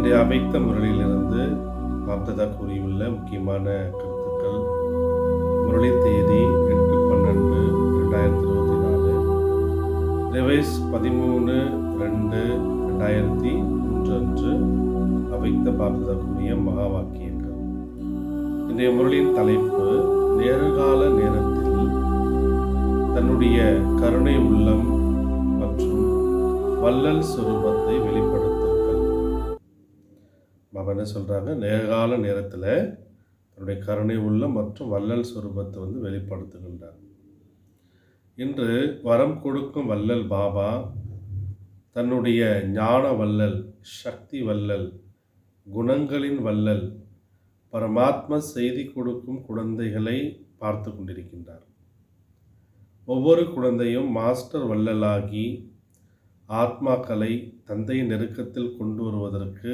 இன்றைய அவைத்த முரளியிலிருந்து பாப்தாதா கூறியுள்ள முக்கியமான கருத்துக்கள். முரளி தேதி 8/12/2024, ரிவைஸ் 13/2/2003 அன்று அவைத்த பாப்தாதா கூறிய மகா வாக்கியங்கள். இன்றைய முரளியின் தலைப்பு, நேரகால நேரத்தில் தன்னுடைய கருணை உள்ளம் மற்றும் வள்ளல் சுரூபத்தை வெளிப்படுத்துங்கள். பாபா என்ன சொல்கிறாங்க, நேரகால நேரத்தில் தன்னுடைய கருணை உள்ளம் மற்றும் வள்ளல் சுரூபத்தை வெளிப்படுத்துகின்றார். இன்று வரம் கொடுக்கும் வள்ளல் பாபா தன்னுடைய ஞான வள்ளல், சக்தி வள்ளல், குணங்களின் வள்ளல், பரமாத்ம செய்தி கொடுக்கும் குழந்தைகளை பார்த்து கொண்டிருக்கின்றார். ஒவ்வொரு குழந்தையும் மாஸ்டர் வள்ளலாகி ஆத்மாக்களை தந்தையின் நெருக்கத்தில் கொண்டு வருவதற்கு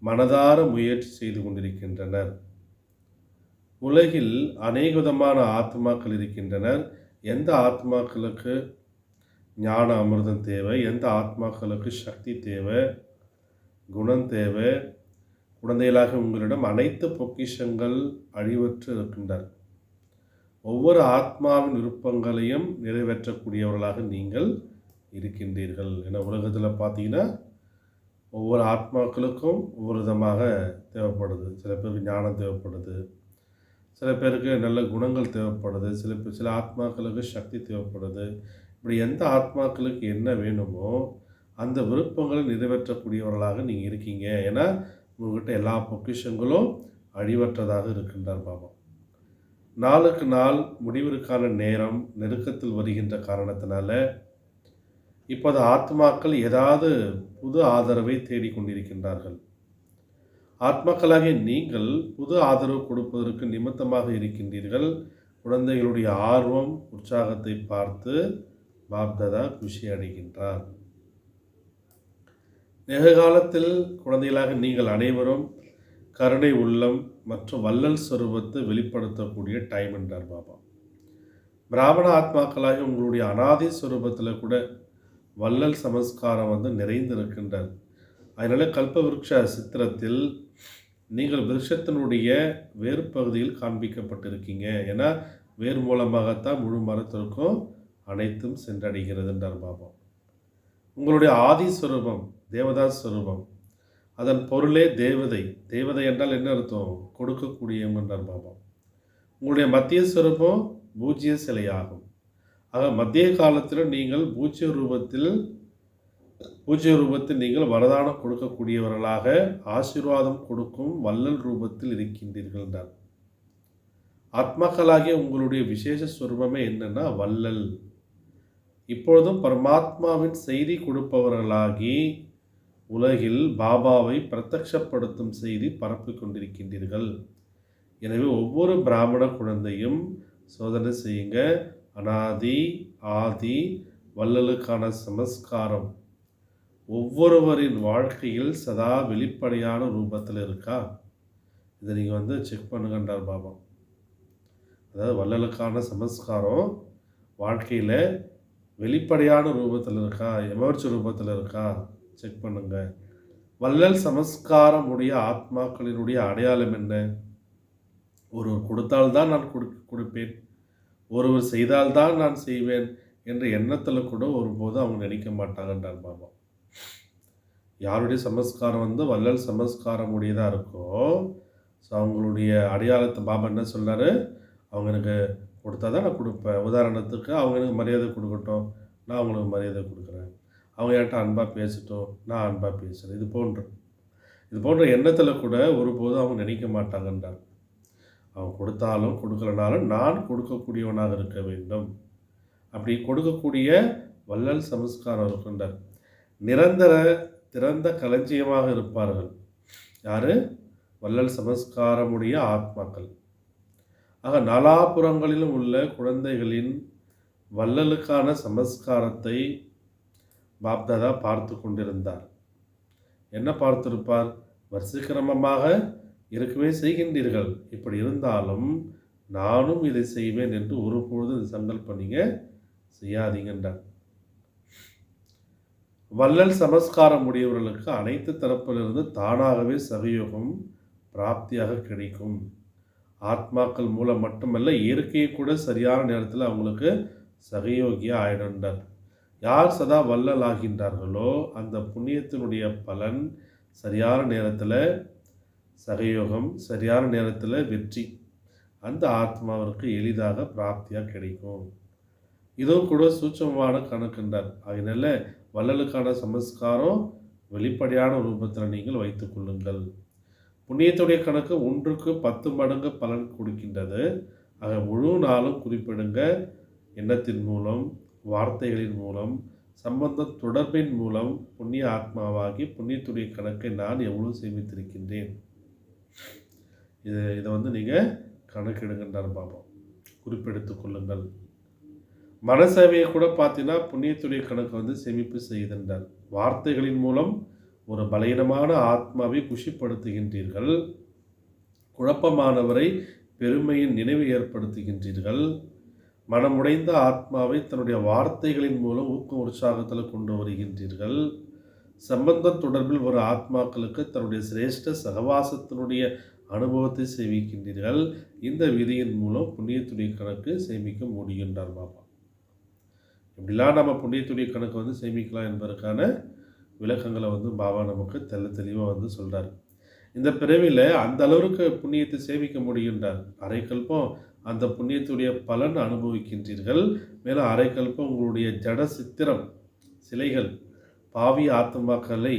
மனதார முயற்சி செய்து கொண்டிருக்கின்றனர். உலகில் அநேக விதமான ஆத்மாக்கள் இருக்கின்றனர். எந்த ஆத்மாக்களுக்கு ஞான அமிர்தம் தேவை, எந்த ஆத்மாக்களுக்கு சக்தி தேவை, குணம் தேவை, குழந்தைகளாக உங்களிடம் அனைத்து பொக்கிஷங்கள் அழிவற்று இருக்கின்றனர். ஒவ்வொரு ஆத்மாவின் விருப்பங்களையும் நிறைவேற்றக்கூடியவர்களாக நீங்கள் இருக்கின்றீர்கள். ஏன்னா உலகத்தில் பார்த்தீங்கன்னா ஒவ்வொரு ஆத்மாக்களுக்கும் ஒவ்வொரு விதமாக தேவைப்படுது. சில பேருக்கு ஞானம் தேவைப்படுது, சில பேருக்கு நல்ல குணங்கள் தேவைப்படுது, சில ஆத்மாக்களுக்கு சக்தி தேவைப்படுது. இப்படி எந்த ஆத்மாக்களுக்கு என்ன வேணுமோ அந்த விருப்பங்களை நிறைவேற்றக்கூடியவர்களாக நீங்கள் இருக்கீங்க. ஏன்னா உங்கள்கிட்ட எல்லா பொக்கிஷங்களும் அழிவற்றதாக இருக்கின்றார் பாபா. நாளுக்கு நாள் முடிவிற்கான நேரம் நெருக்கத்தில் வருகின்ற காரணத்தினால இப்போது ஆத்மாக்கள் ஏதாவது புது ஆதரவை தேடிக்கொண்டிருக்கின்றார்கள். ஆத்மாக்களாகிய நீங்கள் புது ஆதரவு கொடுப்பதற்கு நிமித்தமாக இருக்கின்றீர்கள். குழந்தைகளுடைய ஆர்வம், உற்சாகத்தை பார்த்து பாப்தாதா குஷி அடைகின்றார். நிகழ்காலத்தில் குழந்தைகளாக நீங்கள் அனைவரும் கருணை உள்ளம் மற்றும் வள்ளல் சொரூபத்தை வெளிப்படுத்தக்கூடிய டைம் என்றார் பாபா. பிராமண ஆத்மாக்களாக உங்களுடைய அனாதி சொரூபத்தில் கூட வள்ளல் சமஸ்காரம் நிறைந்திருக்கின்றார். அதனால் கல்ப விருட்ச சித்திரத்தில் நீங்கள் விருட்சத்தினுடைய வேறு பகுதியில் காண்பிக்கப்பட்டிருக்கீங்க. ஏன்னா வேறு மூலமாகத்தான் முழு மரத்திற்கும் அனைத்தும் சென்றடைகிறது என்றார் பாபா. உங்களுடைய ஆதி ஸ்வரூபம் தேவதாஸ் ஸ்வரூபம், அதன் பொருளே தேவதை. தேவதை என்றால் என்ன அர்த்தம்? கொடுக்கக்கூடியவங்க என்றார் பாபா. உங்களுடைய மத்திய ஸ்வரூபம் பூஜ்ய சிலையாகும். ஆக மத்திய காலத்தில் நீங்கள் பூஜ்ய ரூபத்தில் நீங்கள் வரதானம் கொடுக்கக்கூடியவர்களாக ஆசீர்வாதம் கொடுக்கும் வள்ளல் ரூபத்தில் இருக்கின்றீர்கள் என்றார். ஆத்மாக்களாகிய உங்களுடைய விசேஷ ஸ்வரூபமே என்னன்னா வள்ளல். இப்பொழுதும் பரமாத்மாவின் செய்தி கொடுப்பவர்களாகி உலகில் பாபாவை பிரத்யக்ஷப்படுத்தும் செய்தி பரப்பிக் கொண்டிருக்கின்றீர்கள். எனவே ஒவ்வொரு பிராமண குழந்தையும் சோதனை செய்யுங்க. அனாதி ஆதி வள்ளலுக்கான சமஸ்காரம் ஒவ்வொருவரின் வாழ்க்கையில் சதா வெளிப்படையான ரூபத்தில் இருக்கா? இதை நீங்கள் செக் பண்ணுங்கன்றார் பாபா. அதாவது வள்ளலுக்கான சமஸ்காரம் வாழ்க்கையில் வெளிப்படையான ரூபத்தில் இருக்கா, எமர்ஜி ரூபத்தில் இருக்கா, செக் பண்ணுங்க. வள்ளல் சமஸ்காரம் உடைய ஆத்மாக்களினுடைய அடையாளம் என்ன? ஒருவர் கொடுத்தால்தான் நான் கொடுப்பேன், ஒருவர் செய்தால்தான் நான் செய்வேன் என்ற எண்ணத்தில் கூட ஒருபோது அவங்க நினைக்க மாட்டாங்கன்றார் பாபா. யாருடைய சமஸ்காரம் வள்ளல் சமஸ்காரம் உடையதாக இருக்கோ, ஸோ அவங்களுடைய அடையாளத்தை பாபா என்ன சொல்கிறாரு, அவங்க எனக்கு கொடுத்தா தான் நான் கொடுப்பேன். உதாரணத்துக்கு அவங்க எனக்கு மரியாதை கொடுக்கட்டும், நான் அவங்களுக்கு மரியாதை கொடுக்குறேன். அவங்க என்கிட்ட அன்பாக பேசட்டும், நான் அன்பாக பேசுகிறேன். இது போன்ற எண்ணத்தில் கூட ஒருபோதும் அவங்க நினைக்க மாட்டாங்கன்றார். அவங்க கொடுத்தாலும் கொடுக்கலனாலும் நான் கொடுக்கக்கூடியவனாக இருக்க வேண்டும். அப்படி கொடுக்கக்கூடிய வள்ளல் சமஸ்காரம் இருக்கின்றார். நிரந்தர திறந்த களஞ்சியமாக இருப்பார்கள். யார்? வள்ளல் சமஸ்காரமுடைய ஆத்மாக்கள். ஆக நாலாபுறங்களிலும் உள்ள குழந்தைகளின் வள்ளலுக்கான சமஸ்காரத்தை பாப்தாதா பார்த்து கொண்டிருந்தார். என்ன பார்த்திருப்பார்? வரிசைக்கிரமமாக இருக்கவே செய்கின்றீர்கள். இப்படி இருந்தாலும் நானும் இதை செய்வேன் என்று ஒருபொழுது சங்கல்பம் நீங்கள் செய்யாதீங்கன்றார். வள்ளல் சமஸ்காரம் உடையவர்களுக்கு அனைத்து தரப்பிலிருந்து தானாகவே சகயோகம் பிராப்தியாக கிடைக்கும். ஆத்மாக்கள் மூலம் மட்டுமல்ல, இயற்கையை கூட சரியான நேரத்தில் அவங்களுக்கு சகயோகியாக ஆயிடுண்டார். யார் சதா வள்ளல் ஆகின்றார்களோ அந்த புண்ணியத்தினுடைய பலன் சரியான நேரத்தில் சகயோகம், சரியான நேரத்தில் வெற்றி அந்த ஆத்மாவிற்கு எளிதாக பிராப்தியாக கிடைக்கும். இதுவும் கூட சூட்சமான கணக்குன்றார். அதனால வள்ளலுக்கான சமஸ்காரம் வெளிப்படையான ரூபத்தில் நீங்கள் வைத்துக் கொள்ளுங்கள். புண்ணியத்துடைய கணக்கு 1க்கு 10 மடங்கு பலன் கொடுக்கின்றது. ஆக முழு நாளும் குறிப்பிடுங்க. எண்ணத்தின் மூலம், வார்த்தைகளின் மூலம், சம்பந்த தொடர்பின் மூலம் புண்ணிய ஆத்மாவாகி புண்ணியத்துடைய கணக்கை நான் எவ்வளவு சேமித்திருக்கின்றேன், இதை நீங்கள் கணக்கெடுக்கின்றார் பாபா. குறிப்பெடுத்துக் கொள்ளுங்கள். மனசேவையை கூட பார்த்தீங்கன்னா புண்ணியத்துடைய கணக்கு சேமிப்பு செய்கின்றார். வார்த்தைகளின் மூலம் ஒரு பலகீனமான ஆத்மாவை குஷிப்படுத்துகின்றீர்கள். குழப்பமானவரை பெருமையின் நினைவு ஏற்படுத்துகின்றீர்கள். மனமுடைந்த ஆத்மாவை தன்னுடைய வார்த்தைகளின் மூலம் ஊக்க உற்சாகத்தில் கொண்டு வருகின்றீர்கள். சம்பந்தம் தொடர்பில் ஒரு ஆத்மாக்களுக்கு தன்னுடைய சிரேஷ்ட சகவாசத்தினுடைய அனுபவத்தை சேமிக்கின்றீர்கள். இந்த விதியின் மூலம் புண்ணியத்துடைய கணக்கு சேமிக்க முடிகின்றார் பாபா. இப்படிலாம் நம்ம புண்ணியத்துடைய கணக்கு சேமிக்கலாம் என்பதற்கான விளக்கங்களை பாபா நமக்கு தெளிவாக சொல்கிறார். இந்த பிறவியில் அந்த அளவுக்கு புண்ணியத்தை சேமிக்க முடிகின்றார். அரைக்கல்பம் அந்த புண்ணியத்துடைய பலன் அனுபவிக்கின்றீர்கள். மேலும் அரைக்கல்பம் உங்களுடைய ஜட சித்திரம் சிலைகள் பாவி ஆத்மாக்களை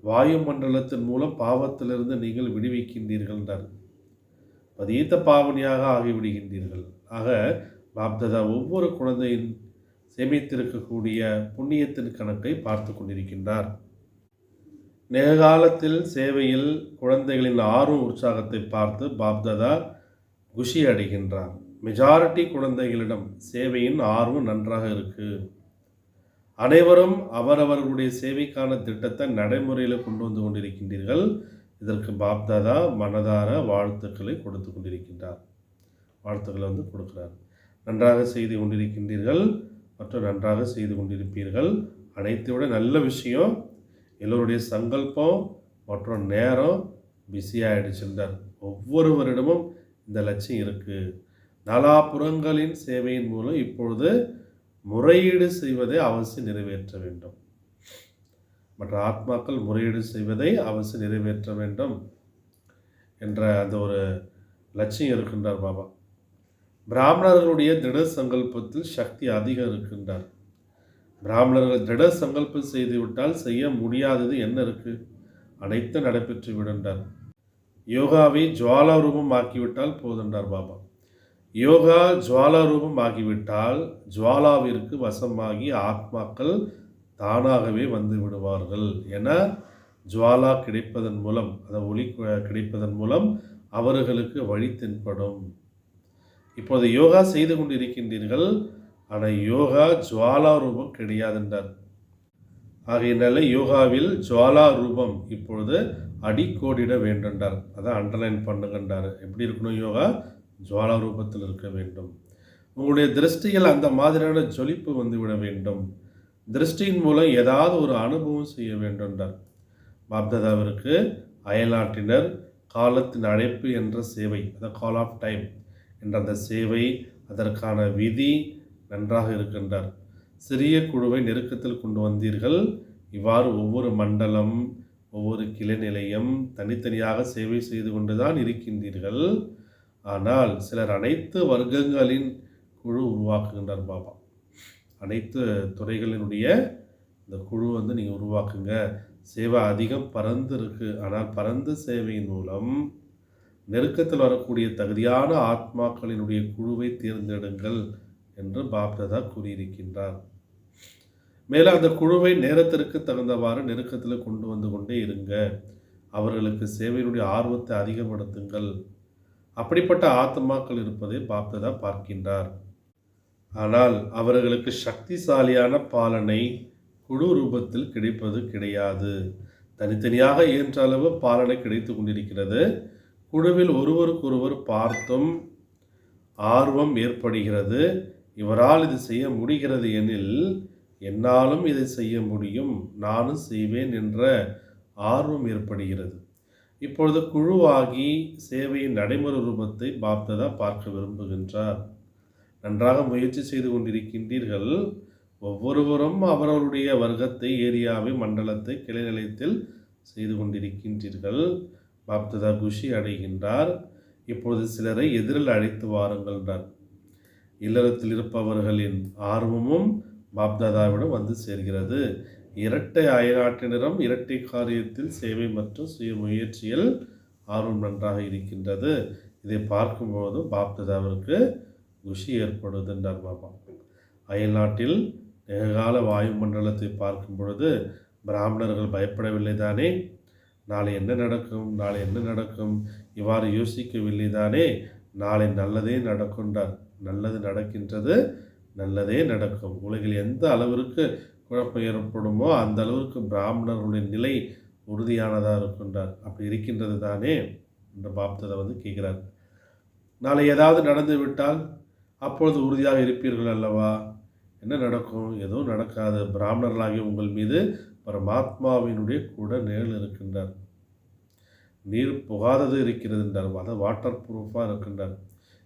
வாயு மண்டலத்தின் மூலம் பாவத்திலிருந்து நீங்கள் விடுவிக்கின்றீர்கள் என்றார். பதீத்த பாவனியாக ஆகிவிடுகின்றீர்கள். ஆக பாப்தாதா ஒவ்வொரு குழந்தையின் சேமித்திருக்கக்கூடிய புண்ணியத்தின் கணக்கை பார்த்து கொண்டிருக்கின்றார். நிகழ்காலத்தில் சேவையில் குழந்தைகளின் ஆர்வம் உற்சாகத்தை பார்த்து பாப்தாதா குஷி அடைகின்றார். மெஜாரிட்டி குழந்தைகளிடம் சேவையின் ஆர்வம் நன்றாக இருக்கு. அனைவரும் அவரவர்களுடைய சேவைக்கான திட்டத்தை நடைமுறையில் கொண்டு வந்து கொண்டிருக்கின்றீர்கள். இதற்கு பாப்தாதா மனதார வாழ்த்துக்களை கொடுத்து கொண்டிருக்கின்றார். வாழ்த்துக்களை கொடுக்கிறார். நன்றாக செய்து கொண்டிருக்கின்றீர்கள் மற்றும் நன்றாக செய்து கொண்டிருப்பீர்கள். அனைத்தை விட நல்ல விஷயம், எல்லோருடைய சங்கல்பம் மற்றும் நேரம் பிஸியாகிடுச்சுன்றார். ஒவ்வொருவரிடமும் இந்த லட்சியம் இருக்குது. நாலாபுறங்களின் சேவையின் மூலம் இப்பொழுது முறையீடு செய்வதை அவசியம் நிறைவேற்ற வேண்டும். மற்ற ஆத்மாக்கள் முறையீடு செய்வதை அவசியம் நிறைவேற்ற வேண்டும் என்ற அந்த ஒரு லட்சியம் இருக்கின்றார் பாபா. பிராமணர்களுடைய திட சங்கல்பத்தில் சக்தி அதிகம் இருக்கின்றார். பிராமணர்கள் திட சங்கல்பம் செய்துவிட்டால் செய்ய முடியாதது என்ன இருக்குது? அனைத்தும் நடைபெற்று விடுன்றார். யோகாவை ஜுவாலா ரூபம் ஆக்கிவிட்டால் போதுன்றார் பாபா. யோகா ஜுவாலா ரூபம் ஆகிவிட்டால் ஜுவாலாவிற்கு வசமாகி ஆத்மாக்கள் தானாகவே வந்து விடுவார்கள். என ஜுவாலா கிடைப்பதன் மூலம், அந்த ஒளி கிடைப்பதன் மூலம் அவர்களுக்கு வழி தென்படும். இப்போது யோகா செய்து கொண்டிருக்கின்றீர்கள், ஆனால் யோகா ஜுவாலா ரூபம் கிடையாதுன்றார். ஆகையினால யோகாவில் ஜுவாலா ரூபம் இப்பொழுது அடிக்கோடிட வேண்டும்ன்றார். அதான் அண்டர்லைன் பண்ணுங்கன்றார். எப்படி இருக்கணும்? யோகா ஜுவாலா ரூபத்தில் இருக்க வேண்டும். உங்களுடைய திருஷ்டிகள் அந்த மாதிரியான ஜொலிப்பு வந்துவிட வேண்டும். திருஷ்டியின் மூலம் ஏதாவது ஒரு அனுபவம் செய்ய வேண்டும்ன்றார். பாப்தாதாவிற்கு அயல்நாட்டினர் காலத்தின் அழைப்பு என்ற சேவை, அந்த கால் ஆஃப் டைம் என்ற அந்த சேவை, அதற்கான விதி நன்றாக இருக்கின்றார். சிறிய குழுவை நெருக்கத்தில் கொண்டு வந்தீர்கள். இவ்வாறு ஒவ்வொரு மண்டலம், ஒவ்வொரு கிளை நிலையம் தனித்தனியாக சேவை செய்து கொண்டுதான் இருக்கின்றீர்கள். ஆனால் சிலர் அனைத்து வர்க்கங்களின் குழு உருவாக்குகின்றார் பாபா. அனைத்து துறைகளினுடைய இந்த குழு நீங்கள் உருவாக்குங்க. சேவை அதிகம் பறந்து இருக்கு. ஆனால் பரந்த சேவையின் மூலம் நெருக்கத்தில் வரக்கூடிய தகுதியான ஆத்மாக்களினுடைய குழுவை தேர்ந்தெடுங்கள் என்று பாப்தாதா கூறியிருக்கின்றார். மேலும் அந்த குழுவை நேரத்திற்கு தகுந்தவாறு நெருக்கத்தில் கொண்டு வந்து கொண்டே இருங்க. அவர்களுக்கு சேவையினுடைய ஆர்வத்தை அதிகப்படுத்துங்கள். அப்படிப்பட்ட ஆத்மாக்கள் இருப்பதை பாப்தாதா பார்க்கின்றார். ஆனால் அவர்களுக்கு சக்திசாலியான பாலனை குழு ரூபத்தில் கிடைப்பது கிடையாது. தனித்தனியாக இயன்ற அளவு பாலனை கிடைத்து கொண்டிருக்கிறது. குழுவில் ஒருவருக்கொருவர் பார்த்தும் ஆர்வம் ஏற்படுகிறது. இவரால் இது செய்ய முடிகிறது எனில் என்னாலும் இதை செய்ய முடியும், நானும் செய்வேன் என்ற ஆர்வம் ஏற்படுகிறது. இப்பொழுது குழுவாகி சேவையின் நடைமுறை ரூபத்தை பாப்தாதா பார்க்க விரும்புகின்றார். நன்றாக முயற்சி செய்து கொண்டிருக்கின்றீர்கள். ஒவ்வொருவரும் அவரவருடைய வர்க்கத்தை, ஏரியாவை, மண்டலத்தை, கிளை நிலையத்தில் செய்து கொண்டிருக்கின்றீர்கள். பாப்தாதா குஷி அடைகின்றார். இப்பொழுது சிலரை எதிரில் அழைத்து வாருங்கள்ன்றார். இல்லறத்தில் இருப்பவர்களின் ஆர்வமும் பாப்தாதாவிடம் வந்து சேர்கிறது. இரட்டை அயல்நாட்டினரும் இரட்டை காரியத்தில் சேவை மற்றும் சுய முயற்சியில் ஆர்வம் நன்றாக இருக்கின்றது. இதை பார்க்கும்போது பாப்தாதாவிற்கு குஷி ஏற்படுதுன்றார் பாபா. அயல்நாட்டில் நிகழ்கால வாயுமண்டலத்தை பார்க்கும் பொழுது பிராமணர்கள் பயப்படவில்லை தானே? நாளை என்ன நடக்கும், நாளை என்ன நடக்கும், இவ்வாறு யோசிக்கவில்லை தானே? நாளை நல்லதே நடக்கும்ன்றார். நல்லது நடக்கின்றது, நல்லதே நடக்கும். உலகில் எந்த அளவிற்கு குழப்பம் ஏற்படுமோ அந்த அளவிற்கு பிராமணர்களுடைய நிலை உறுதியானதாக இருக்கின்றார். அப்படி இருக்கின்றது தானே என்று பாப்தாதா கேட்கிறார். நாளை ஏதாவது நடந்து விட்டால் அப்பொழுது உறுதியாக இருப்பீர்கள் அல்லவா? என்ன நடக்கும்? எதுவும் நடக்காது. பிராமணர்களாகிய உங்கள் மீது பரமாத்மாவினுடைய கூட நிழல் இருக்கின்றார். நீர் புகாதது இருக்கிறது என்றார். அதை வாட்டர் ப்ரூஃபாக இருக்கின்றார்.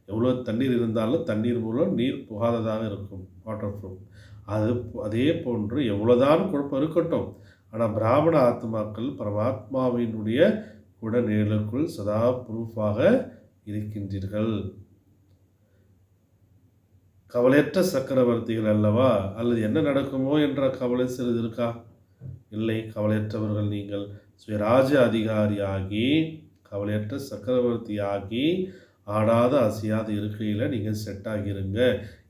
எவ்வளோ தண்ணீர் இருந்தாலும் தண்ணீர் மூலம் நீர் புகாததாக இருக்கும், வாட்டர் ப்ரூஃப். அதே போன்று எவ்வளோதான் குழப்பம் இருக்கட்டும், ஆனால் பிராமண ஆத்மாக்கள் பரமாத்மாவினுடைய கூட நிழலுக்குள் சதா ப்ரூஃபாக இருக்கின்றீர்கள். கவலையற்ற சக்கரவர்த்திகள் அல்லவா? அல்லது என்ன நடக்குமோ என்ற கவலை சிறிது இருக்கா? இல்லை, கவலையற்றவர்கள் நீங்கள். சுயராஜ்ய அதிகாரியாகி கவலையற்ற சக்கரவர்த்தியாகி ஆடாத அசையாத இருக்கையில் நீங்கள் செட் ஆகிருங்க.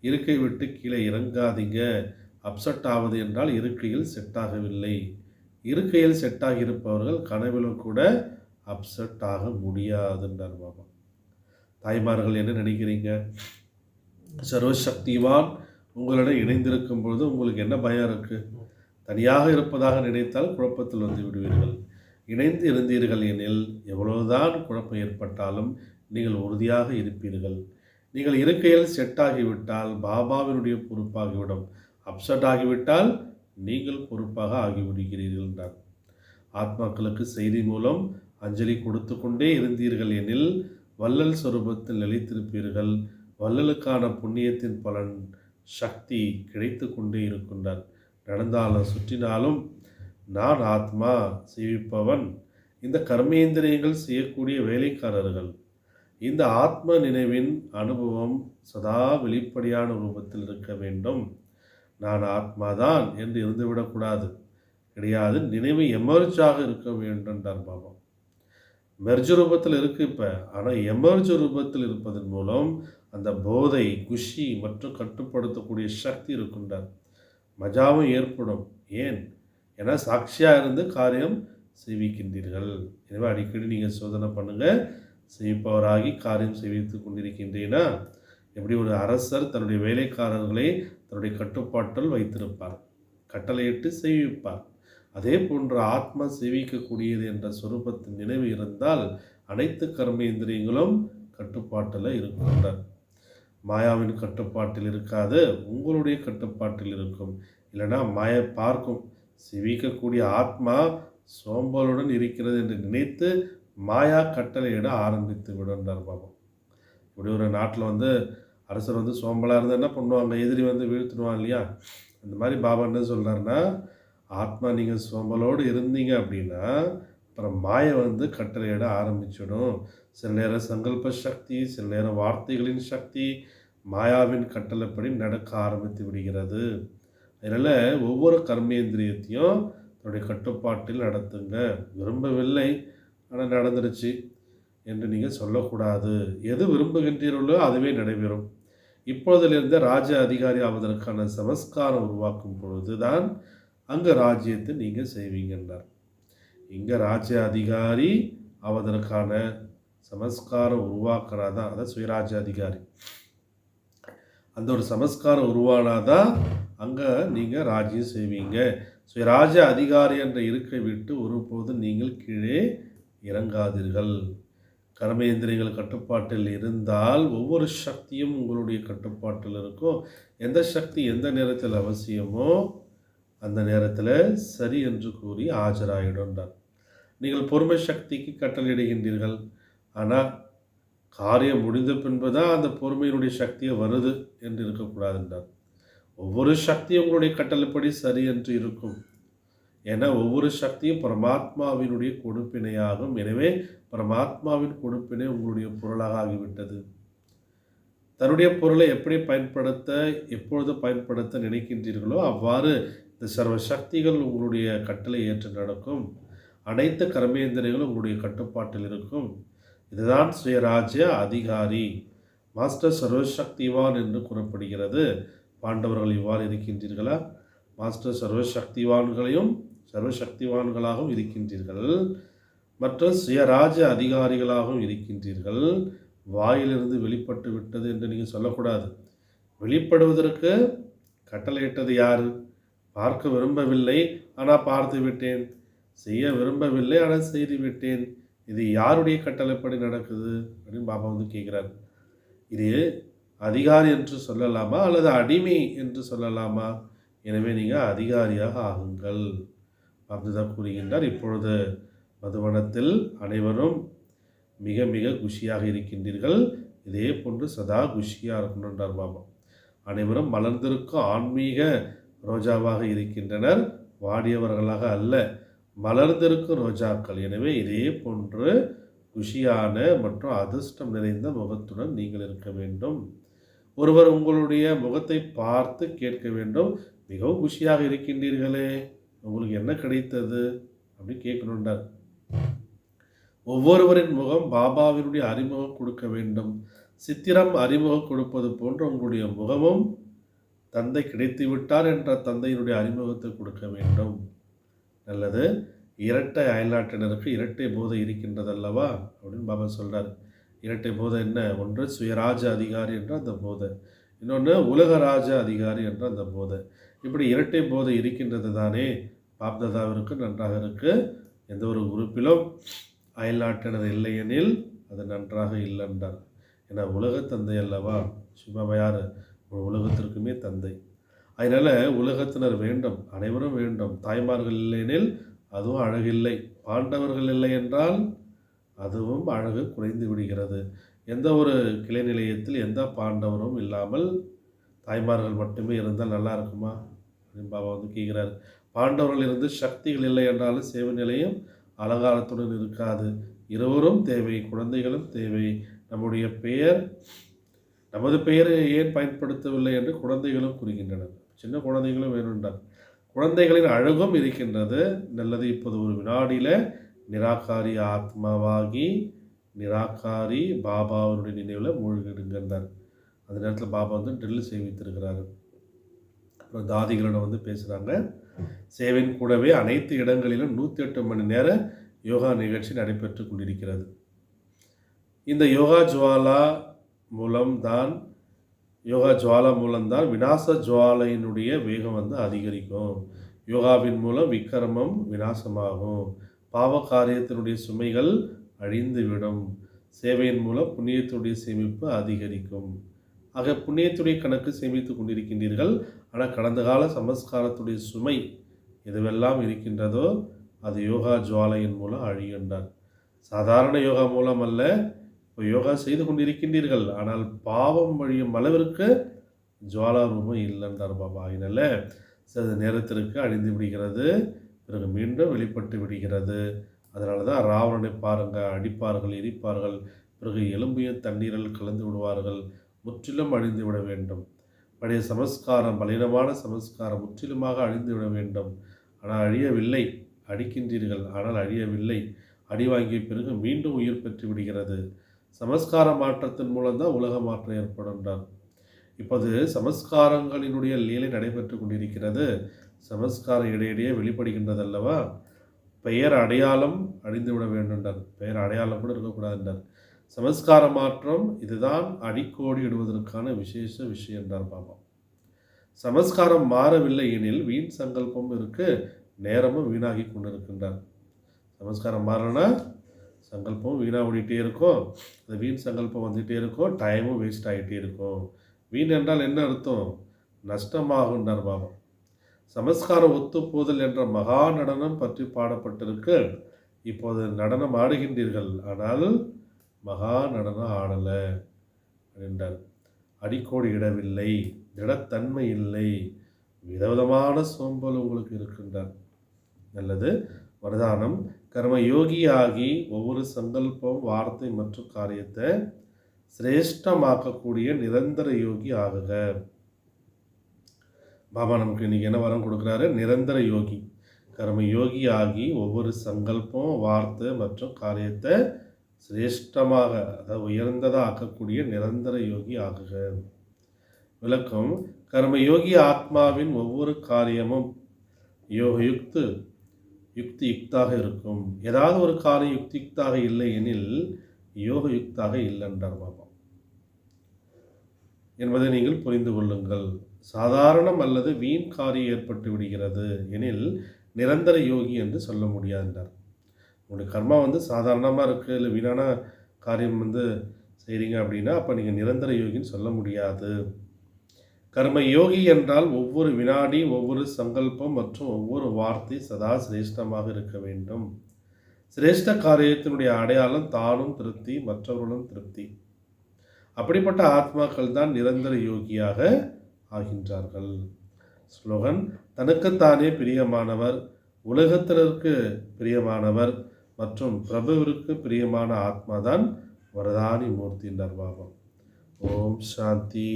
இருக்கை விட்டு கீழே இறங்காதீங்க. அப்செட் ஆவது என்றால் இருக்கையில் செட் ஆகவில்லை. இருக்கையில் செட் ஆகியிருப்பவர்கள் கனவிலும் கூட அப்செட் ஆக முடியாதுன்றார் பாபா. தாய்மார்கள் என்ன நினைக்கிறீங்க? சர்வசக்திவான் உங்களிடம் இணைந்திருக்கும் பொழுது உங்களுக்கு என்ன பயம் இருக்குது? தனியாக இருப்பதாக நினைத்தால் குழப்பத்தில் வந்து விடுவீர்கள். இணைந்து இருந்தீர்கள் எனில் எவ்வளவுதான் குழப்பம் ஏற்பட்டாலும் நீங்கள் உறுதியாக இருப்பீர்கள். நீங்கள் இருக்கையில் செட் ஆகிவிட்டால் பாபாவினுடைய பொறுப்பாகிவிடும். அப்செட் ஆகிவிட்டால் நீங்கள் பொறுப்பாக ஆகிவிடுகிறீர்கள் என்றார். ஆத்மாக்களுக்கு செய்தி மூலம் அஞ்சலி கொடுத்து கொண்டே இருந்தீர்கள் எனில் வள்ளல் சொரூபத்தில் நிலைத்திருப்பீர்கள். வள்ளலுக்கான புண்ணியத்தின் பலன் சக்தி கிடைத்து கொண்டே இருக்கின்றார். நடந்தாலும் சுற்றினாலும் நான் ஆத்மா சேவிப்பவன். இந்த கர்மேந்திரியங்கள் செய்யக்கூடிய வேலைக்காரர்கள். இந்த ஆத்ம நினைவின் அனுபவம் சதா வெளிப்படையான ரூபத்தில் இருக்க வேண்டும். நான் ஆத்மாதான் என்று இருந்துவிடக்கூடாது, கிடையாது. நினைவு எமர்ஜாக இருக்க வேண்டும்ன்றார் பாபா. மெர்ஜ் ரூபத்தில் இருக்கு இப்போ, ஆனால் எமர்ஜ் ரூபத்தில் இருப்பதன் மூலம் அந்த போதை, குஷி மற்றும் கட்டுப்படுத்தக்கூடிய சக்தி இருக்கின்றார். மஜாவும் ஏற்படும். ஏன்? ஏன்னா சாட்சியாக இருந்து காரியம் செய்விக்கின்றீர்கள். எனவே அடிக்கடி நீங்கள் சோதனை பண்ணுங்கள். செய்விப்பவராகி காரியம் செய்வித்து கொண்டிருக்கின்றீனா? எப்படி ஒரு அரசர் தன்னுடைய வேலைக்காரர்களை தன்னுடைய கட்டுப்பாட்டில் வைத்திருப்பார், கட்டளையிட்டு செய்விப்பார். அதே போன்ற ஆத்மா சேவிக்கக்கூடியது என்ற சொரூபத்தின் நினைவு இருந்தால் அனைத்து கர்மேந்திரியங்களும் கட்டுப்பாட்டில் இருக்கின்றார். மாயாவின் கட்டுப்பாட்டில் இருக்காது, உங்களுடைய கட்டுப்பாட்டில் இருக்கும். இல்லைனா மாயை பார்க்கும், சேவிக்கக்கூடிய ஆத்மா சோம்பலுடன் இருக்கிறது என்று நினைத்து மாயா கட்டளையிட ஆரம்பித்து விடுன்றார் பாபா. இப்படி ஒரு நாட்டில் அரசர் சோம்பலாக இருந்தால் என்ன பண்ணுவாங்க? எதிரி வீழ்த்திடுவான் இல்லையா? அந்த மாதிரி பாபா என்ன சொல்கிறாருன்னா, ஆத்மா நீங்கள் சோம்பலோடு இருந்தீங்க அப்படின்னா அப்புறம் மாயை கட்டளையிட ஆரம்பிச்சிடும். சில நேரம் சங்கல்ப சக்தி, சில நேரம் வார்த்தைகளின் சக்தி மாயாவின் கட்டளைப்படி நடக்க ஆரம்பித்து விடுகிறது. அதனால் ஒவ்வொரு கர்மேந்திரியத்தையும் தன்னுடைய கட்டுப்பாட்டில் நடத்துங்க. விரும்பவில்லை ஆனால் நடந்துருச்சு என்று நீங்கள் சொல்லக்கூடாது. எது விரும்புகின்றீர்களோ அதுவே நடைபெறும். இப்பொழுதிலிருந்து ராஜ்ய அதிகாரி ஆவதற்கான சமஸ்காரம் உருவாக்கும் பொழுது தான் அங்கே ராஜ்யத்தை நீங்கள் செய்வீங்கன்றார். இங்கே ராஜ்ய அதிகாரி ஆவதற்கான சமஸ்காரம் உருவாக்குறாதான், அதான் சுயராஜ்ய அதிகாரி. அந்த ஒரு சமஸ்காரம் உருவானாதான் அங்கே நீங்கள் ராஜ்யம் செய்வீங்க. சுயராஜ்ய அதிகாரி என்ற இருக்கை விட்டு ஒருபோதும் நீங்கள் கீழே இறங்காதீர்கள். கர்மேந்திரியங்கள் கட்டுப்பாட்டில் இருந்தால் ஒவ்வொரு சக்தியும் உங்களுடைய கட்டுப்பாட்டில் இருக்கும். எந்த சக்தி எந்த நேரத்தில் அவசியமோ அந்த நேரத்தில் சரி என்று கூறி ஆஜராகிடுன்றார். நீங்கள் பொறுமை சக்திக்கு கட்டளையிடுகின்றீர்கள், ஆனால் காரியம் முடிந்த பின்பு தான் அந்த பொறுமையினுடைய சக்தியை வருது என்று இருக்கக்கூடாதுன்றார். ஒவ்வொரு சக்தியும் உங்களுடைய கட்டளைப்படி சரி என்று இருக்கும். ஏன்னா ஒவ்வொரு சக்தியும் பரமாத்மாவினுடைய கொடுப்பினையாகும். எனவே பரமாத்மாவின் கொடுப்பினை உங்களுடைய பொருளாக ஆகிவிட்டது. தன்னுடைய பொருளை எப்படி பயன்படுத்த, எப்பொழுது பயன்படுத்த நினைக்கின்றீர்களோ அவ்வாறு இந்த சர்வ சக்திகள் உங்களுடைய கட்டளை ஏற்று நடக்கும். அனைத்து கர்மேந்திரங்களும் உங்களுடைய கட்டுப்பாட்டில் இருக்கும். இதுதான் சுயராஜ்ய அதிகாரி, மாஸ்டர் சர்வசக்திவான் என்று கூறப்படுகிறது. பாண்டவர்கள் இவ்வாறு இருக்கின்றீர்களா? மாஸ்டர் சர்வசக்திவான்களையும் சர்வசக்திவான்களாகவும் இருக்கின்றீர்கள், மற்றும் சுயராஜ்ய அதிகாரிகளாகவும் இருக்கின்றீர்கள். வாயிலிருந்து வெளிப்பட்டு விட்டது என்று நீங்கள் சொல்லக்கூடாது. வெளிப்படுவதற்கு கட்டளையிட்டது யார்? பார்க்க விரும்பவில்லை ஆனால் பார்த்து விட்டேன், செய்ய விரும்பவில்லை ஆனால் செய்து விட்டேன். இது யாருடைய கட்டளைப்படி நடக்குது அப்படின்னு பாபா கேட்குறாரு. இது அதிகாரி என்று சொல்லலாமா அல்லது அடிமை என்று சொல்லலாமா? எனவே நீங்கள் அதிகாரியாக ஆகுங்கள் அப்படிதான் கூறுகின்றார். இப்பொழுது மதுவனத்தில் அனைவரும் மிக மிக குஷியாக இருக்கின்றீர்கள். இதே போன்று சதா குஷியாக இருக்கணுன்றார் பாபா. அனைவரும் மலர்ந்திருக்கும் ஆன்மீக ரோஜாவாக இருக்கின்றனர், வாடியவர்களாக அல்ல, மலர்ந்திருக்கும் ரோஜாக்கள். எனவே இதே போன்று குஷியான மற்றும் அதிர்ஷ்டம் நிறைந்த முகத்துடன் நீங்கள் இருக்க வேண்டும். ஒருவர் உங்களுடைய முகத்தை பார்த்து கேட்க வேண்டும், மிகவும் குஷியாக இருக்கின்றீர்களே, உங்களுக்கு என்ன கிடைத்தது அப்படி கேட்கணுன்றார். ஒவ்வொருவரின் முகம் பாபாவினுடைய அறிமுகம் கொடுக்க வேண்டும். சித்திரம் அறிமுகம் கொடுப்பது போன்று உங்களுடைய முகமும் தந்தை கிடைத்து விட்டார் என்ற தந்தையினுடைய அறிமுகத்தை கொடுக்க வேண்டும். நல்லது. இரட்டை அயல்நாட்டினருக்கு இரட்டை போதை இருக்கின்றது அல்லவா அப்படின்னு பாபா சொல்கிறார். இரட்டை போதை என்ன? ஒன்று சுயராஜ அதிகாரி என்ற அந்த போதை, இன்னொன்று உலக ராஜ அதிகாரி என்ற அந்த போதை. இப்படி இரட்டை போதை இருக்கின்றது தானே. பாப்தாதாவிற்கு நன்றாக இருக்கு. எந்த ஒரு உறுப்பிலும் அயல்நாட்டினர் இல்லையெனில் அது நன்றாக இல்லைன்றார். ஏன்னா உலக தந்தை அல்லவா சிவபாபா. யார்? உலகத்திற்குமே தந்தை. அதனால் உலகத்தினர் வேண்டும், அனைவரும் வேண்டும். தாய்மார்கள் இல்லையெனில் அதுவும் அழகில்லை. பாண்டவர்கள் இல்லை என்றால் அதுவும் அழகு குறைந்து விடுகிறது. எந்த ஒரு கிளை நிலையத்தில் எந்த பாண்டவரும் இல்லாமல் தாய்மார்கள் மட்டுமே இருந்தால் நல்லா இருக்குமா அப்படின்னு பாபா கேட்குறாரு. பாண்டவர்கள் இருந்து சக்திகள் இல்லை என்றாலும் சேவை நிலையம் அலங்காரத்துடன் இருக்காது. இருவரும் தேவை, குழந்தைகளும் தேவை. நம்முடைய பெயர், நமது பெயரை ஏன் பயன்படுத்தவில்லை என்று குழந்தைகளும் கூறுகின்றனர். சின்ன குழந்தைகளும் வேணுன்றார். குழந்தைகளின் அழகும் இருக்கின்றது. நல்லது. இப்போது ஒரு வினாடியில் நிராகாரி ஆத்மாவாகி நிராகாரி பாபாவுடைய நினைவில் மூழ்கிடுங்கன்றார். அந்த நேரத்தில் பாபா ட்ரில் சேவித்திருக்கிறாரு. அப்புறம் தாதிகளிடம் பேசுகிறாங்க. சேவையின் கூடவே அனைத்து இடங்களிலும் 108 மணி நேர யோகா நிகழ்ச்சி நடைபெற்று கொண்டிருக்கிறது. இந்த யோகா ஜுவாலா மூலம்தான் விநாச ஜுவாலையினுடைய வேகம் அதிகரிக்கும். யோகாவின் மூலம் விக்கிரமம் விநாசமாகும். பாவ காரியத்தினுடைய சுமைகள் அழிந்துவிடும். சேவையின் மூலம் புண்ணியத்துடைய சேமிப்பு அதிகரிக்கும். ஆக புண்ணியத்துடைய கணக்கு சேமித்து கொண்டிருக்கின்றீர்கள். ஆனால் கடந்த கால சமஸ்காரத்துடைய சுமை எதுவெல்லாம் இருக்கின்றதோ அது யோகா ஜுவாலையின் மூலம் அழிகின்றார். சாதாரண யோகா மூலம் அல்ல, இப்போ யோகா செய்து கொண்டிருக்கின்றீர்கள், ஆனால் பாவம் வழியும் அளவிற்கு ஜுவாலா ரூபம் இல்லைன்றார் பாபா. அதனால சிறிது நேரத்திற்கு அழிந்து விடுகிறது, பிறகு மீண்டும் வெளிப்பட்டு விடுகிறது. அதனால தான் ராவணனை பாருங்கள், அடிப்பார்கள், எரிப்பார்கள், பிறகு எலும்பையும் தண்ணீரில் கலந்து விடுவார்கள். முற்றிலும் அழிந்து விட வேண்டும். பழைய சமஸ்காரம், பலவீனமான சமஸ்காரம் முற்றிலுமாக அழிந்து விட வேண்டும். ஆனால் அழியவில்லை. அடிக்கின்றீர்கள், ஆனால் அழியவில்லை. அடி வாங்கிய பிறகு மீண்டும் உயிர் பெற்று விடுகிறது. சமஸ்கார மாற்றத்தின் மூலம்தான் உலக மாற்றம் ஏற்படுன்றார். இப்போது சமஸ்காரங்களினுடைய லீலை நடைபெற்று கொண்டிருக்கிறது. சமஸ்காரம் இடையிடையே வெளிப்படுகின்றது அல்லவா. பெயர் அடையாளம் அழிந்து விட வேண்டும்ன்றார். பெயர் அடையாளம் கூட இருக்கக்கூடாதுன்றார். சமஸ்கார மாற்றம் இதுதான் அடிக்கோடி இடுவதற்கான விசேஷ விஷயம் என்றார் பாபா. சமஸ்காரம் மாறவில்லை எனில் வீண் சங்கல்பம் இருக்கு, நேரமும் வீணாகி கொண்டிருக்கின்றார். சமஸ்காரம் மாறனா சங்கல்பம் வீணாக ஓடிட்டே இருக்கும், அது வீண் சங்கல்பம் வந்துகிட்டே இருக்கும், டைமும் வேஸ்ட் ஆகிட்டே இருக்கும். வீண் என்றால் என்ன அர்த்தம்? நஷ்டமாகுன்றார் பாபா. சமஸ்கார ஒத்துப்போதல் என்ற மகா நடனம் பற்றி பாடப்பட்டிருக்கு. இப்போது நடனம் ஆடுகின்றீர்கள், ஆனால் மகா நடனம் ஆடலை அப்படின்றார். அடிக்கோடு இடவில்லை, திடத்தன்மை இல்லை, விதவிதமான சோம்பல் உங்களுக்கு இருக்கின்றார். நல்லது. வரதானம்: கர்ம யோகியாகி ஒவ்வொரு சங்கல்பம், வார்த்தை மற்றும் காரியத்தை சிரேஷ்டமாக்கக்கூடிய நிரந்தர யோகி ஆகுக. பாபா நமக்கு இன்னைக்கு என்ன வரம் கொடுக்குறாரு? நிரந்தர யோகி. கர்ம யோகி ஆகி ஒவ்வொரு சங்கல்பம், வார்த்தை மற்றும் காரியத்தை சிரேஷ்டமாக, அதாவது உயர்ந்ததாக ஆக்கக்கூடிய நிரந்தர யோகி ஆகுக. விளக்கம்: கர்ம யோகி ஆத்மாவின் ஒவ்வொரு காரியமும் யுக்தாக இருக்கும். ஏதாவது ஒரு காரியம் யுக்தாக இல்லை எனில் யுக்தாக இல்லை என்றார் பாபா என்பதை நீங்கள் புரிந்து கொள்ளுங்கள். சாதாரணம் அல்லது வீண் காரியம் ஏற்பட்டு விடுகிறது எனில் நிரந்தர யோகி என்று சொல்ல முடியாது என்றார். உங்களுடைய கர்மா சாதாரணமாக இருக்குது, இல்லை வீணான காரியம் செய்கிறீங்க அப்படின்னா அப்போ நீங்கள் நிரந்தர யோகின்னு சொல்ல முடியாது. கர்ம யோகி என்றால் ஒவ்வொரு வினாடி, ஒவ்வொரு சங்கல்பம் மற்றும் ஒவ்வொரு வார்த்தை சதா சிரேஷ்டமாக இருக்க வேண்டும். சிரேஷ்ட காரியத்தினுடைய அடையாளம் தானும் திருப்தி, மற்றவர்களும் திருப்தி. அப்படிப்பட்ட ஆத்மாக்கள் தான் நிரந்தர யோகியாக ஆகின்றார்கள். ஸ்லோகன்: தனக்குத்தானே பிரியமானவர், உலகத்திற்கு பிரியமானவர் மற்றும் பிரபுவிற்கு பிரியமான ஆத்மா தான் வரதானி மூர்த்தி என்றார் பாபா. ஓம் சாந்தி.